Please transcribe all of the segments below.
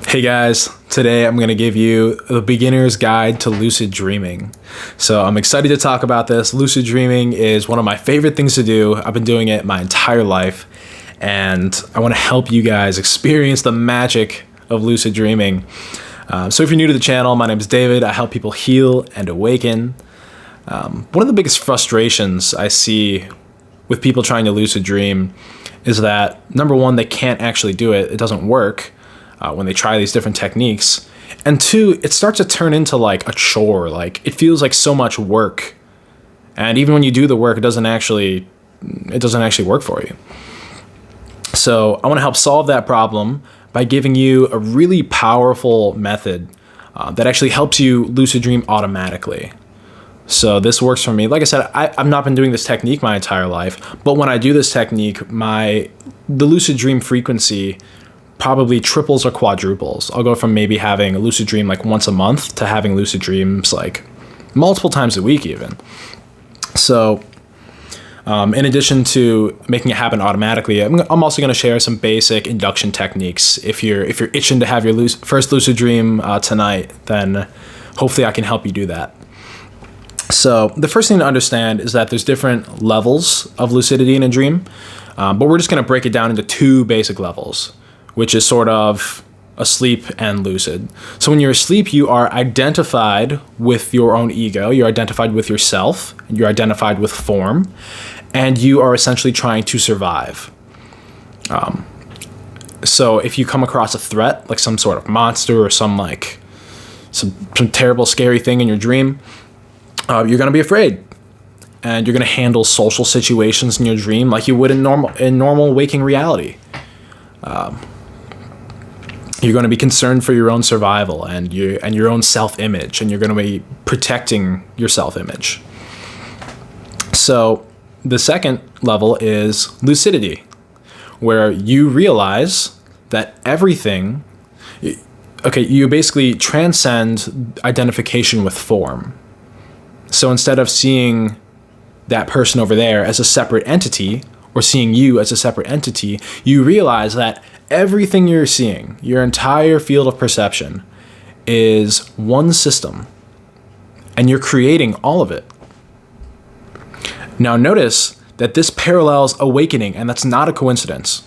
Hey guys, today I'm going to give you the beginner's guide to lucid dreaming. So I'm excited to talk about this. Lucid dreaming is one of my favorite things to do. I've been doing it my entire life, and I want to help you guys experience the magic of lucid dreaming. So if you're new to the channel, my name is David. I help people heal and awaken. One of the biggest frustrations I see with people trying to lucid dream is that, number one, they can't actually do it. It doesn't work. When they try these different techniques. And two, it starts to turn into like a chore. Like it feels like so much work. And even when you do the work, it doesn't actually work for you. So I want to help solve that problem by giving you a really powerful method that actually helps you lucid dream automatically. So this works for me. Like I said, I've not been doing this technique my entire life, but when I do this technique, the lucid dream frequency probably triples or quadruples. I'll go from maybe having a lucid dream like once a month to having lucid dreams like multiple times a week even. So in addition to making it happen automatically, I'm also going to share some basic induction techniques. If you're itching to have your first lucid dream tonight, then hopefully I can help you do that. So the first thing to understand is that there's different levels of lucidity in a dream, but we're just going to break it down into two basic levels, which is sort of asleep and lucid. So when you're asleep, you are identified with your own ego, you're identified with yourself, you're identified with form, and you are essentially trying to survive. So if you come across a threat, like some sort of monster or some terrible, scary thing in your dream, you're gonna be afraid. And you're gonna handle social situations in your dream like you would in normal waking reality. You're going to be concerned for your own survival and your own self-image, and you're going to be protecting your self-image. So the second level is lucidity, where you realize that everything, you basically transcend identification with form. So instead of seeing that person over there as a separate entity, or seeing you as a separate entity, you realize that everything you're seeing, your entire field of perception, is one system, and you're creating all of it. Now notice that this parallels awakening, and that's not a coincidence.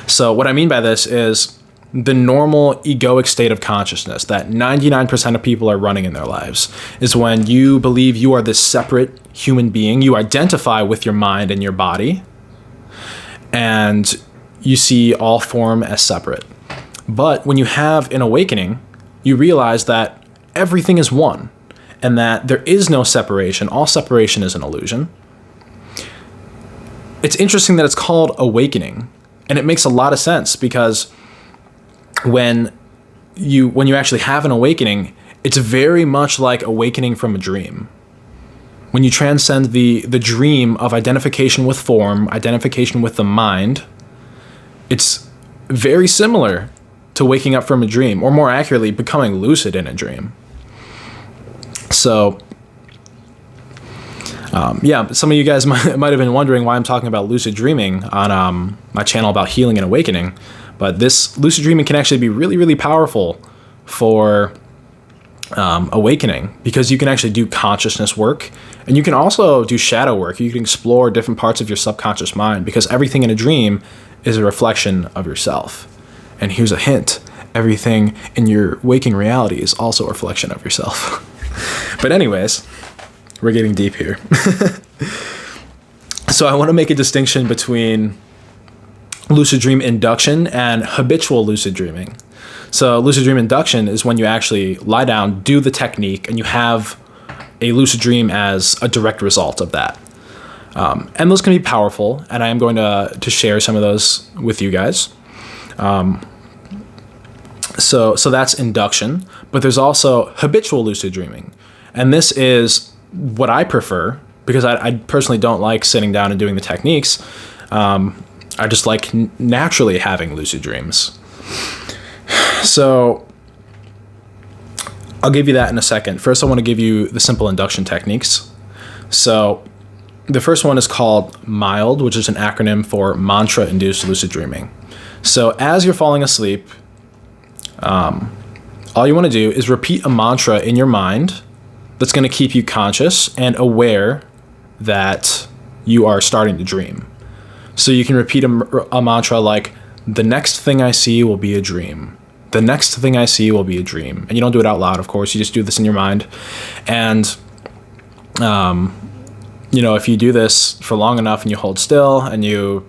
So what I mean by this is the normal egoic state of consciousness that 99% of people are running in their lives is when you believe you are this separate human being. You identify with your mind and your body, and you see all form as separate. But when you have an awakening, you realize that everything is one and that there is no separation. All separation is an illusion. It's interesting that it's called awakening, and it makes a lot of sense because when you actually have an awakening, it's very much like awakening from a dream. When you transcend the dream of identification with form, identification with the mind, it's very similar to waking up from a dream, or more accurately, becoming lucid in a dream. So, some of you guys might have been wondering why I'm talking about lucid dreaming on my channel about healing and awakening. But this lucid dreaming can actually be really, really powerful for awakening, because you can actually do consciousness work, and you can also do shadow work. You can explore different parts of your subconscious mind, because everything in a dream is a reflection of yourself. And here's a hint: everything in your waking reality is also a reflection of yourself. But anyways, we're getting deep here. So I want to make a distinction between lucid dream induction and habitual lucid dreaming. So lucid dream induction is when you actually lie down, do the technique, and you have a lucid dream as a direct result of that. And those can be powerful, and I am going to share some of those with you guys. So that's induction, but there's also habitual lucid dreaming. And this is what I prefer, because I personally don't like sitting down and doing the techniques. I just like naturally having lucid dreams. So I'll give you that in a second. First, I want to give you the simple induction techniques. So the first one is called MILD, which is an acronym for Mantra-Induced Lucid Dreaming. So as you're falling asleep, All you want to do is repeat a mantra in your mind that's going to keep you conscious and aware that you are starting to dream. So you can repeat a mantra like, the next thing I see will be a dream. The next thing I see will be a dream. And you don't do it out loud, of course. You just do this in your mind. And, if you do this for long enough and you hold still and you're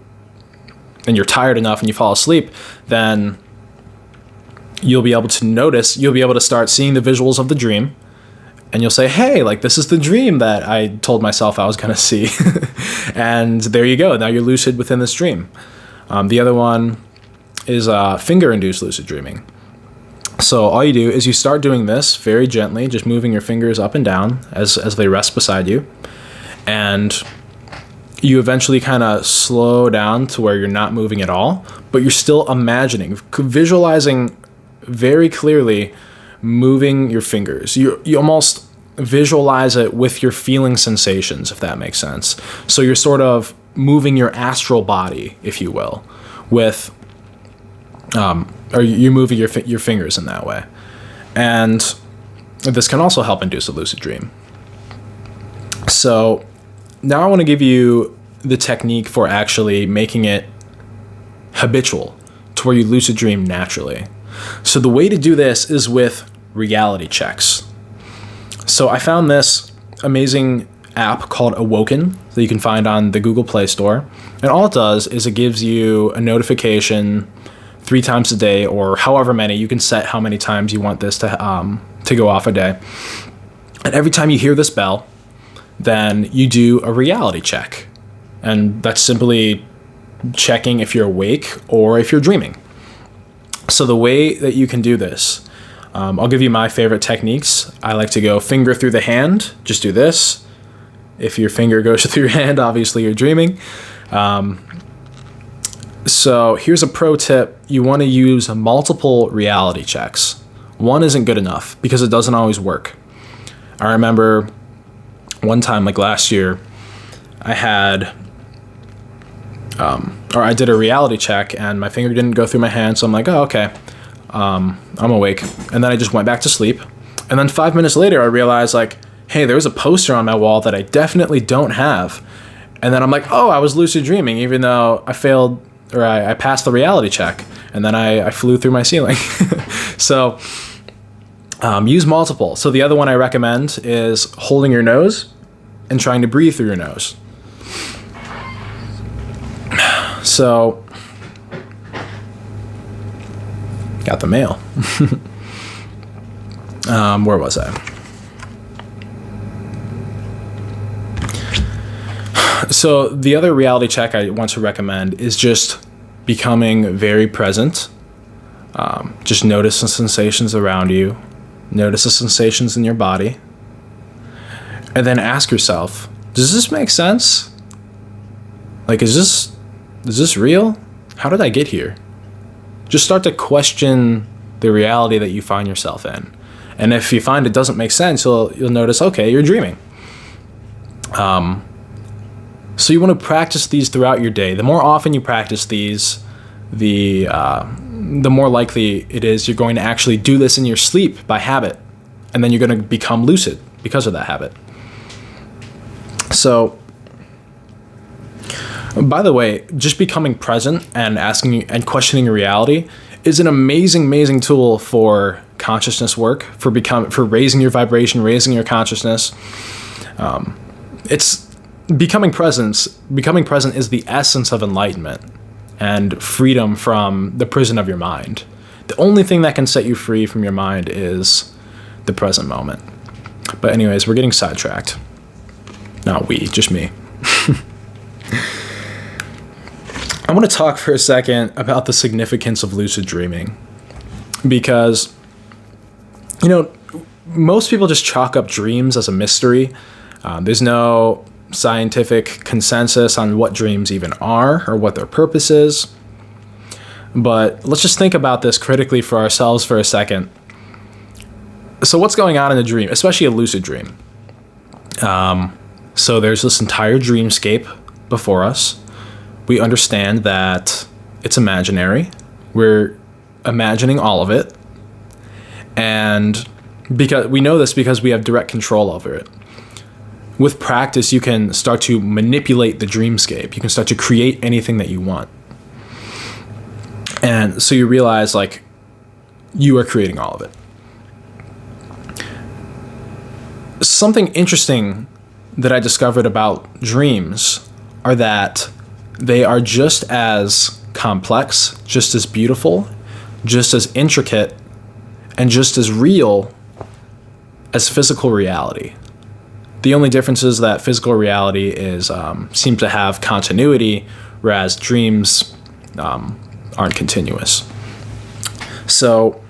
tired enough and you fall asleep, then you'll be able to start seeing the visuals of the dream. And you'll say, hey, like, this is the dream that I told myself I was going to see. And there you go. Now you're lucid within this dream. The other one is finger-induced lucid dreaming. So all you do is you start doing this very gently, just moving your fingers up and down as they rest beside you. And you eventually kind of slow down to where you're not moving at all, but you're still imagining, visualizing very clearly moving your fingers. You almost visualize it with your feeling sensations, if that makes sense. So you're sort of moving your astral body, if you will, with, or you're moving your fingers in that way. And this can also help induce a lucid dream. So now I want to give you the technique for actually making it habitual to where you lucid dream naturally. So the way to do this is with reality checks. So I found this amazing app called Awoken that you can find on the Google Play Store. And all it does is it gives you a notification 3 times a day, or however many. You can set how many times you want this to go off a day. And every time you hear this bell, then you do a reality check. And that's simply checking if you're awake or if you're dreaming. So the way that you can do this, I'll give you my favorite techniques. I like to go finger through the hand. Just do this. If your finger goes through your hand, obviously you're dreaming. So here's a pro tip. You want to use multiple reality checks. One isn't good enough because it doesn't always work. I remember one time, like last year, I did a reality check and my finger didn't go through my hand. So I'm like, oh, okay, I'm awake. And then I just went back to sleep. And then 5 minutes later, I realized, like, hey, there was a poster on my wall that I definitely don't have. And then I'm like, oh, I was lucid dreaming, even though I failed, or I passed the reality check. And then I flew through my ceiling. So use multiple. So the other one I recommend is holding your nose and trying to breathe through your nose. So, got the mail. Where was I? So the other reality check I want to recommend is just becoming very present. Just notice the sensations around you. Notice the sensations in your body. And then ask yourself, does this make sense? Like, is this real? How did I get here? Just start to question the reality that you find yourself in. And if you find it doesn't make sense, you'll notice, okay, you're dreaming. So you want to practice these throughout your day. The more often you practice these, the more likely it is you're going to actually do this in your sleep by habit. And then you're going to become lucid because of that habit. So, by the way, just becoming present and asking and questioning your reality is an amazing tool for consciousness work, for raising your vibration, raising your consciousness. It's becoming present. Becoming present is the essence of enlightenment and freedom from the prison of your mind. The only thing that can set you free from your mind is the present moment. But anyways, we're getting sidetracked. Not we, just me. I want to talk for a second about the significance of lucid dreaming, because, most people just chalk up dreams as a mystery. There's no scientific consensus on what dreams even are or what their purpose is. But let's just think about this critically for ourselves for a second. So what's going on in a dream, especially a lucid dream? So there's this entire dreamscape before us. We understand that it's imaginary. We're imagining all of it. And because we know this because we have direct control over it. With practice, you can start to manipulate the dreamscape. You can start to create anything that you want. And so you realize, like, you are creating all of it. Something interesting that I discovered about dreams are that they are just as complex, just as beautiful, just as intricate, and just as real as physical reality. The only difference is that physical reality is seems to have continuity, whereas dreams aren't continuous. So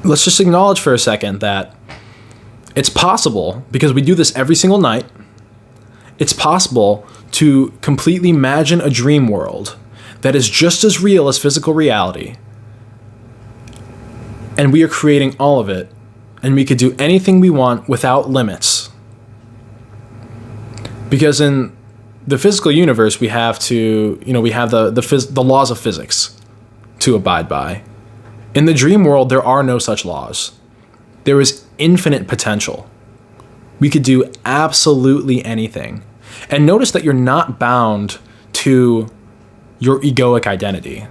let's just acknowledge for a second that it's possible, because we do this every single night, it's possible to completely imagine a dream world that is just as real as physical reality. And we are creating all of it. And we could do anything we want without limits. Because in the physical universe, we have to, we have the laws of physics to abide by. In the dream world, there are no such laws. There is infinite potential. We could do absolutely anything. And notice that you're not bound to your egoic identity.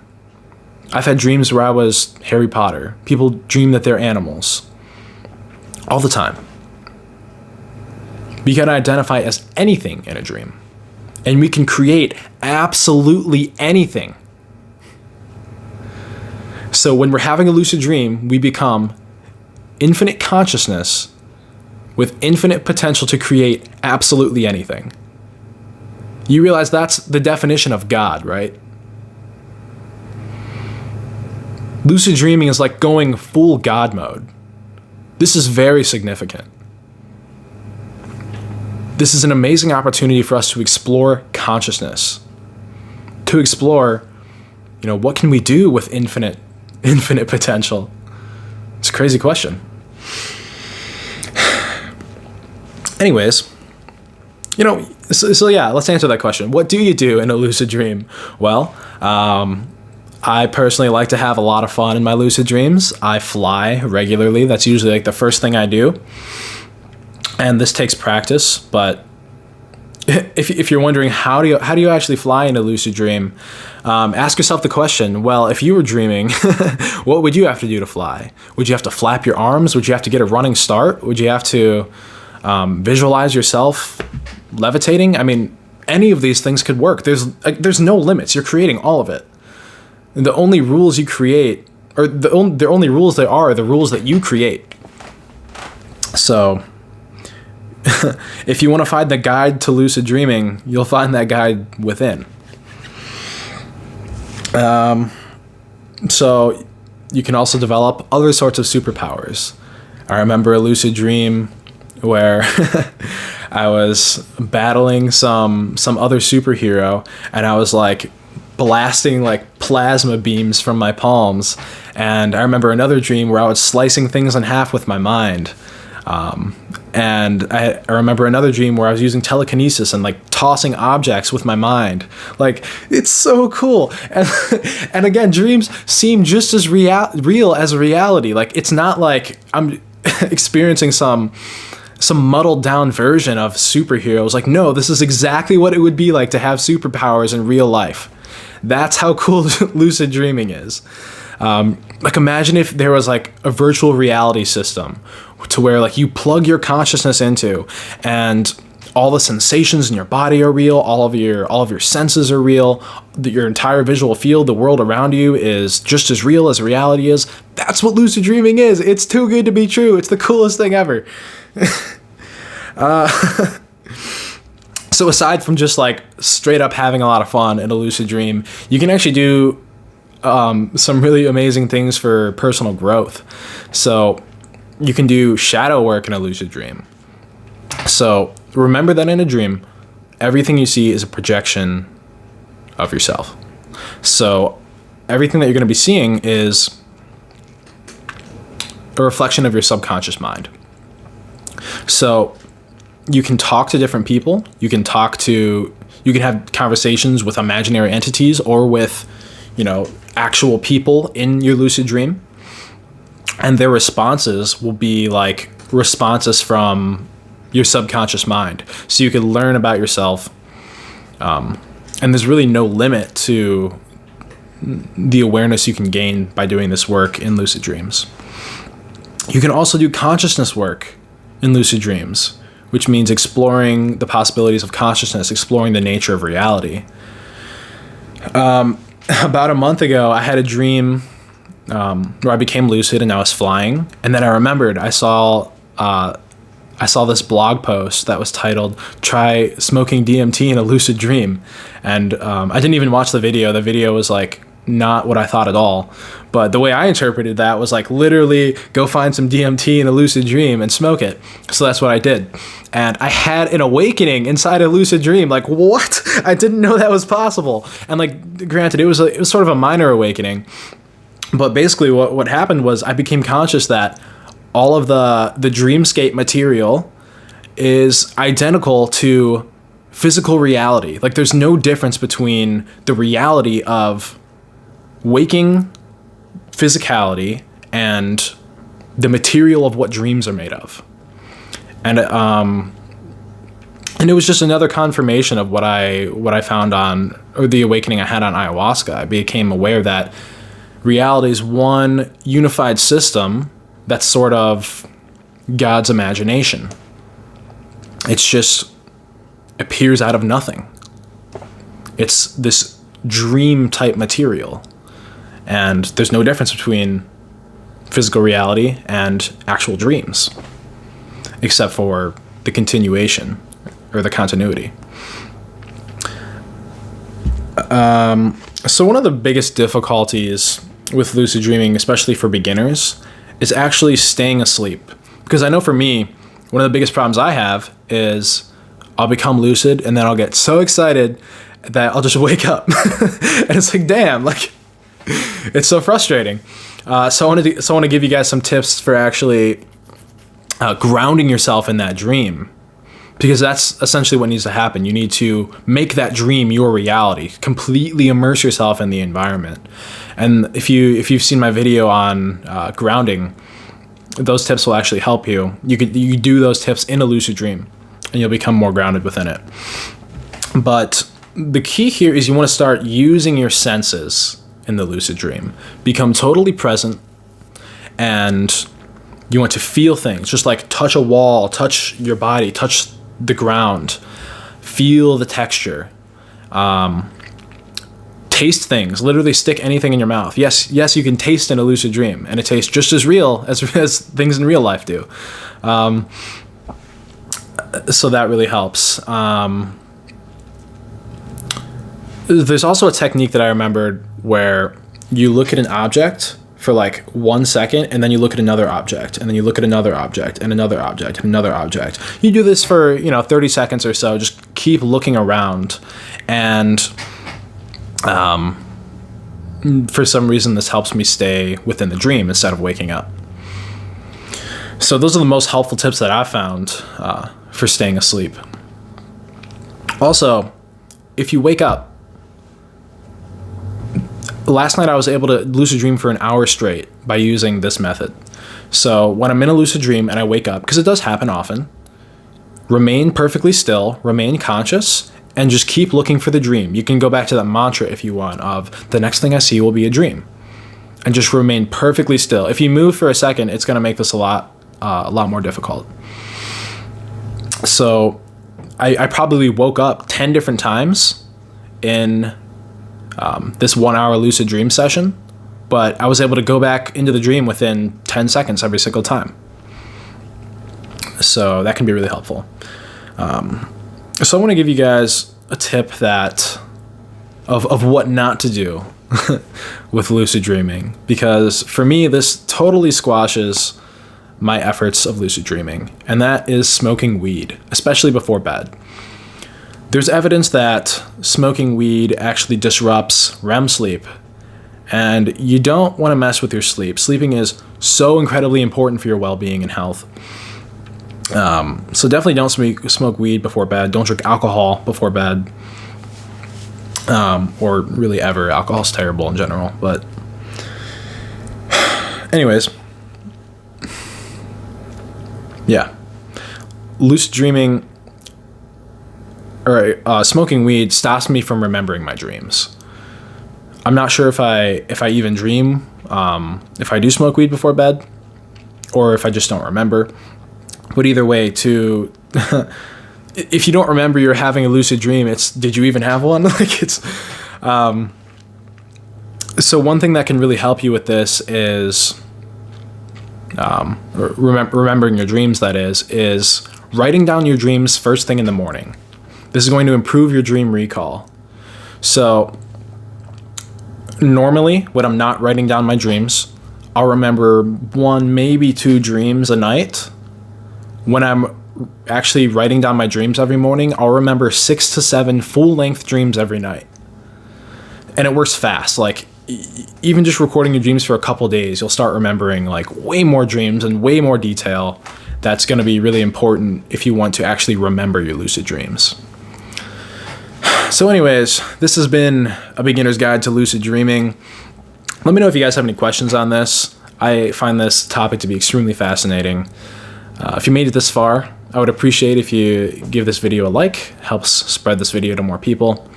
I've had dreams where I was Harry Potter. People dream that they're animals. All the time. We can identify as anything in a dream. And we can create absolutely anything. So when we're having a lucid dream, we become infinite consciousness with infinite potential to create absolutely anything. You realize that's the definition of God, right? Lucid dreaming is like going full God mode. This is very significant. This is an amazing opportunity for us to explore consciousness. To explore, what can we do with infinite potential? It's a crazy question. Anyways, so yeah, let's answer that question. What do you do in a lucid dream? Well, I personally like to have a lot of fun in my lucid dreams. I fly regularly. That's usually like the first thing I do. And this takes practice, but if you're wondering how do you actually fly in a lucid dream, ask yourself the question, well, if you were dreaming, what would you have to do to fly? Would you have to flap your arms? Would you have to get a running start? Would you have to visualize yourself levitating? I mean, any of these things could work. There's no limits. You're creating all of it. And the only rules you create, or the only rules there are the rules that you create. So, if you want to find the guide to lucid dreaming, you'll find that guide within. So, you can also develop other sorts of superpowers. I remember a lucid dream where I was battling some other superhero, and I was like blasting like plasma beams from my palms. And I remember another dream where I was slicing things in half with my mind. And I remember another dream where I was using telekinesis and like tossing objects with my mind. Like, it's so cool. And again, dreams seem just as real as reality. Like, it's not like I'm experiencing some muddled down version of superheroes. Like, no, this is exactly what it would be like to have superpowers in real life. That's how cool lucid dreaming is. Like, imagine if there was like a virtual reality system to where like you plug your consciousness into, and all the sensations in your body are real, all of your senses are real, your entire visual field, the world around you is just as real as reality is. That's what lucid dreaming is. It's too good to be true. It's the coolest thing ever. So aside from just like straight up having a lot of fun in a lucid dream, you can actually do some really amazing things for personal growth. So you can do shadow work in a lucid dream. So remember that in a dream, everything you see is a projection of yourself. So everything that you're going to be seeing is a reflection of your subconscious mind. So you can talk to different people. You can have conversations with imaginary entities or with, actual people in your lucid dream, and their responses will be like responses from your subconscious mind. So you can learn about yourself, and there's really no limit to the awareness you can gain by doing this work in lucid dreams. You can also do consciousness work in lucid dreams, which means exploring the possibilities of consciousness, exploring the nature of reality. About a month ago, I had a dream where I became lucid and I was flying, and then I remembered I saw this blog post that was titled "Try Smoking DMT in a Lucid Dream," and I didn't even watch the video. The video was like not what I thought at all, but the way I interpreted that was like literally go find some DMT in a lucid dream and smoke it. So that's what I did, and I had an awakening inside a lucid dream. Like, what? I didn't know that was possible. And like, granted, it was sort of a minor awakening, but basically what happened was I became conscious that all of the dreamscape material is identical to physical reality. Like, there's no difference between the reality of waking physicality and the material of what dreams are made of. And it was just another confirmation of what I found on, or the awakening I had on ayahuasca. I became aware that reality is one unified system that's sort of God's imagination. It's just appears out of nothing. It's this dream type material. And there's no difference between physical reality and actual dreams, except for the continuation or the continuity. So one of the biggest difficulties with lucid dreaming, especially for beginners, is actually staying asleep. Because I know for me, one of the biggest problems I have is I'll become lucid and then I'll get so excited that I'll just wake up. And it's like, damn, like, it's so frustrating. So I want to give you guys some tips for actually grounding yourself in that dream, because that's essentially what needs to happen. You need to make that dream your reality, completely immerse yourself in the environment. And if you've seen my video on grounding, those tips will actually help you. You do those tips in a lucid dream, and you'll become more grounded within it. But the key here is you want to start using your senses in the lucid dream. Become totally present, and you want to feel things, just like touch a wall, touch your body, touch the ground, feel the texture, taste things, literally stick anything in your mouth. Yes, you can taste in a lucid dream, and it tastes just as real as things in real life do. So that really helps. There's also a technique that I remembered where you look at an object for like 1 second, and then you look at another object, and then you look at another object, and another object, and another object. You do this for 30 seconds or so. Just keep looking around, and for some reason this helps me stay within the dream instead of waking up. So those are the most helpful tips that I've found for staying asleep. Also, if you wake up, last night I was able to lucid dream for an hour straight by using this method. So when I'm in a lucid dream and I wake up, because it does happen often, remain perfectly still, remain conscious, and just keep looking for the dream. You can go back to that mantra if you want of the next thing I see will be a dream, and just remain perfectly still. If you move for a second, it's going to make this a lot more difficult. So I probably woke up 10 different times in this 1 hour lucid dream session, but I was able to go back into the dream within 10 seconds every single time. So that can be really helpful. So I want to give you guys a tip of what not to do with lucid dreaming, because for me, this totally squashes my efforts of lucid dreaming, and that is smoking weed, especially before bed. There's evidence that smoking weed actually disrupts REM sleep, and you don't want to mess with your sleep. Sleeping is so incredibly important for your well-being and health. So definitely don't smoke weed before bed. Don't drink alcohol before bed. or really ever. Alcohol's terrible in general, but anyways, yeah. Lucid dreaming, or smoking weed, stops me from remembering my dreams. I'm not sure if I even dream if I do smoke weed before bed, or if I just don't remember. But either way, if you don't remember you're having a lucid dream, it's, did you even have one? Like, it's so one thing that can really help you with this is remembering your dreams, that is writing down your dreams first thing in the morning. This is going to improve your dream recall. So normally, when I'm not writing down my dreams, I'll remember 1, maybe 2 dreams a night. When I'm actually writing down my dreams every morning, I'll remember 6 to 7 full-length dreams every night. And it works fast. Like, even just recording your dreams for a couple days, you'll start remembering like way more dreams and way more detail. That's going to be really important if you want to actually remember your lucid dreams. So anyways, this has been a beginner's guide to lucid dreaming. Let me know if you guys have any questions on this. I find this topic to be extremely fascinating. If you made it this far, I would appreciate if you give this video a like. Helps spread this video to more people.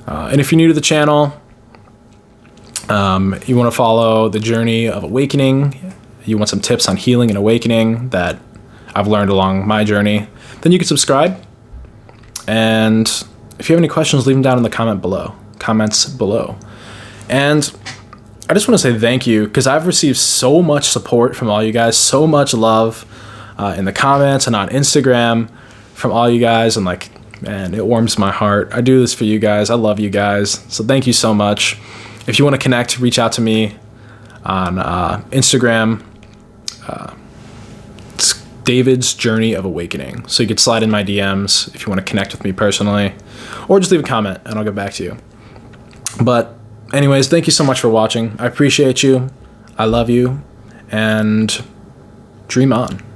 And if you're new to the channel, you want to follow the journey of awakening, you want some tips on healing and awakening that I've learned along my journey, then you can subscribe. And if you have any questions, leave them down in the comments below. And I just want to say thank you, because I've received so much support from all you guys, so much love in the comments and on Instagram from all you guys, and like, man, it warms my heart. I do this for you guys. I love you guys. So thank you so much. If you want to connect, reach out to me on Instagram. It's David's Journey of Awakening. So you could slide in my DMs if you want to connect with me personally, or just leave a comment and I'll get back to you. But anyways, thank you so much for watching. I appreciate you. I love you, and dream on.